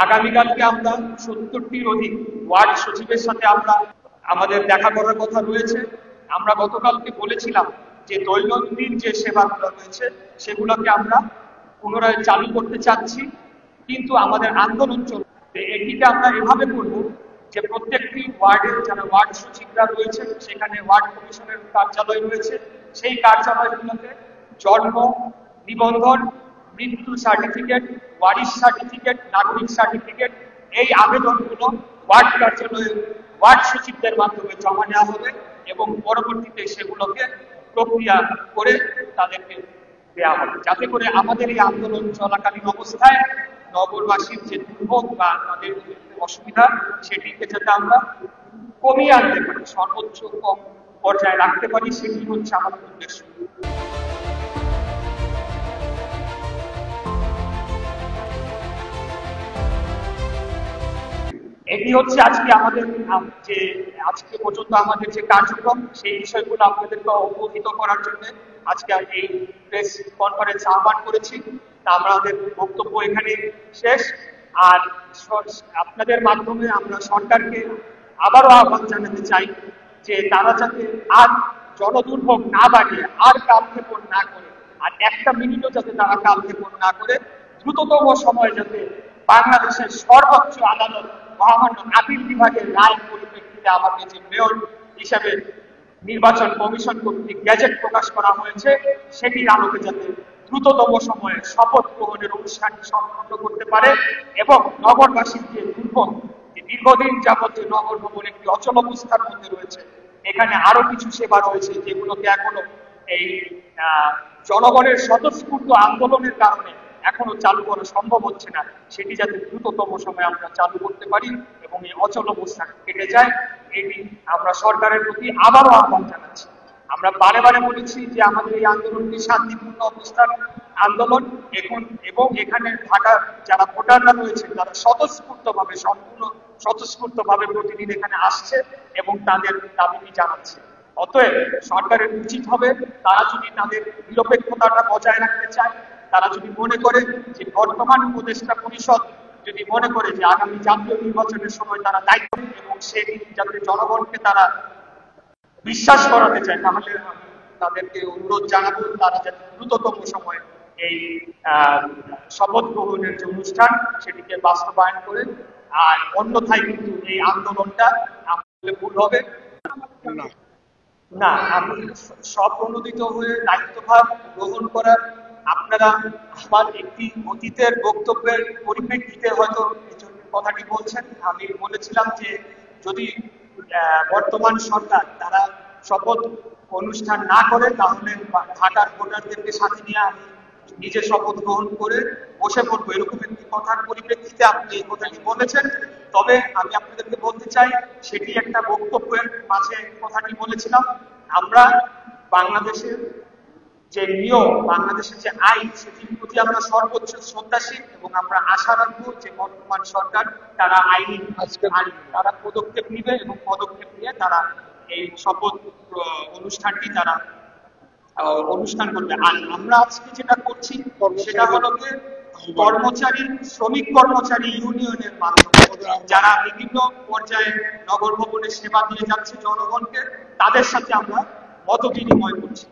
আগামীকালকে আমরা 70টির অধিক ওয়ার্ড সচিবের সাথে আমরা আমাদের দেখা করার কথা রয়েছে। আমরা গতকালকে বলেছিলাম যে দৈনন্দিন যে সেবাগুলো রয়েছে সেগুলোকে আমরা পুনরায় চালু করতে চাচ্ছি, কিন্তু আমাদের আন্দোলন চলবে। এটিকে আমরা এভাবে করব যে প্রত্যেকটি ওয়ার্ডের যারা ওয়ার্ড সচিবরা রয়েছে সেখানে ওয়ার্ড কমিশনের কার্যালয় রয়েছে, সেই কার্যালয়গুলোতে জন্ম নিবন্ধন, মৃত্যু সার্টিফিকেট, ওয়ারিশ সার্টিফিকেট, নাগরিক সার্টিফিকেট, এই আবেদনগুলো ওয়ার্ড কার্যালয়ে ওয়ার্ড সচিবদের মাধ্যমে জমা নেওয়া হবে এবং পরবর্তীতে সেগুলোকে প্রক্রিয়া করে তাদেরকে দেওয়া হবে, যাতে করে আমাদের এই আন্দোলন চলাকালীন অবস্থায় নগরবাসীর যে দুর্ভোগ বা তাদের যে অসুবিধা সেটিকে যাতে আমরা কমিয়ে আনতে পারি, সর্বোচ্চ কম পর্যায়ে রাখতে পারি, সেটি হচ্ছে আমাদের উদ্দেশ্য। এটি হচ্ছে আজকে আমাদের যে আজকে পর্যন্ত আমাদের যে কার্যক্রম সেই বিষয়গুলো আপনাদেরকে অবহিত করার জন্য আজকে এই প্রেস কনফারেন্স আহ্বান করেছি। তা আমাদের বক্তব্য এখানে শেষ। আর আপনাদের মাধ্যমে আমরা সরকারকে আবারও আহ্বান জানাতে চাই যে তারা যাতে আর জনদুর্ভোগ না বাড়িয়ে আর কালক্ষেপণ না করে, আর একটা মিনিটও যাতে তারা কালক্ষেপণ না করে দ্রুততম সময়ে যাতে বাংলাদেশের সর্বোচ্চ আদালত মহামান্য আপিল বিভাগের রায় পরিপ্রেক্ষিতে আমাদের যে মেয়র হিসেবে নির্বাচন কমিশন কর্তৃক গ্যাজেট প্রকাশ করা হয়েছে সেটির আলোকে যাতে দ্রুততম সময়ে শপথ গ্রহণের অনুষ্ঠানটি সম্পন্ন করতে পারে এবং নগরবাসীর যে দুর্ভোগ, যে দীর্ঘদিন যাবৎ যে নগর ভবন একটি অচল অবস্থার মধ্যে রয়েছে, এখানে আরো কিছু সেবা রয়েছে যেগুলোকে এখনো এই জনগণের স্বতঃস্ফূর্ত আন্দোলনের কারণে এখনো চালু করা সম্ভব হচ্ছে না, সেটি যাতে দ্রুততম সময়ে আমরা চালু করতে পারি এবং এই অচল অবস্থা কেটে যায়, এটি আমরা সরকারের প্রতি আবারও আহ্বান জানাচ্ছি। আমরা বারে বারে বলেছি যে আমাদের এই আন্দোলনটি শান্তিপূর্ণ অবস্থার আন্দোলন এবং এখানে ঢাকার যারা ভোটাররা রয়েছে তারা স্বতঃস্ফূর্তভাবে সম্পূর্ণ স্বতঃস্ফূর্তভাবে প্রতিদিন এখানে আসছে এবং তাদের দাবিটি জানাচ্ছে। অতএব সরকারের উচিত হবে তারা যদি তাদের নিরপেক্ষতাটা বজায় রাখতে চায়, তারা যদি মনে করে যে বর্তমান উপদেষ্টা পরিষদ যদি মনে করে যে আগামী জাতীয় নির্বাচনের সময় তারা দায়িত্ব এবং সেই যাতে জনগণকে তারা বিশ্বাস করাতে চায়, তাহলে তাদেরকে অনুরোধ জানাবো তারা যাতে দ্রুততম সময়ে এই শপথ গ্রহণের যে অনুষ্ঠান সেটিকে বাস্তবায়ন করে, আর অন্যথায় কিন্তু এই আন্দোলনটা আমাদের ভুল হবে না। আমি স্বপ্রণোদিত হয়ে দায়িত্বভার গ্রহণ করার আপনারা আমার একটি অতীতের বক্তব্যের পরিপ্রেক্ষিতে হয়তো এই কথাটি বলছেন। আমি বলেছিলাম যে যদি বর্তমান সরকার তারা শপথ অনুষ্ঠান না করে তাহলে ঢাকার ভোটারদেরকে সাথে নিয়ে আমি নিজে শপথ গ্রহণ করে বসে পড়বো, এরকম একটি কথার পরিপ্রেক্ষিতে আপনি এই কথাটি বলেছেন। তবে আমি আপনাদেরকে বলতে চাই সেটি একটা বক্তব্যের মাঝে কথাটি বলেছিলাম। আমরা বাংলাদেশের যে নিয়ম, বাংলাদেশের যে আইন সেটির প্রতি আমরা সর্বোচ্চ শ্রদ্ধাশীল এবং আমরা আশা রাখবো যে বর্তমান সরকার তারা আইনি তারা পদক্ষেপ নিবে এবং পদক্ষেপ নিয়ে তারা এই শপথ অনুষ্ঠানটি তারা অনুষ্ঠান করবে। আর আমরা আজকে যেটা করছি সেটা হলো শ্রমিক কর্মচারী ইউনিয়নের মাধ্যমে যারা বিভিন্ন পর্যায়ে নগর ভবনের সেবা দিয়ে যাচ্ছে জনগণকে, তাদের সাথে আমরা মত বিনিময় করছি।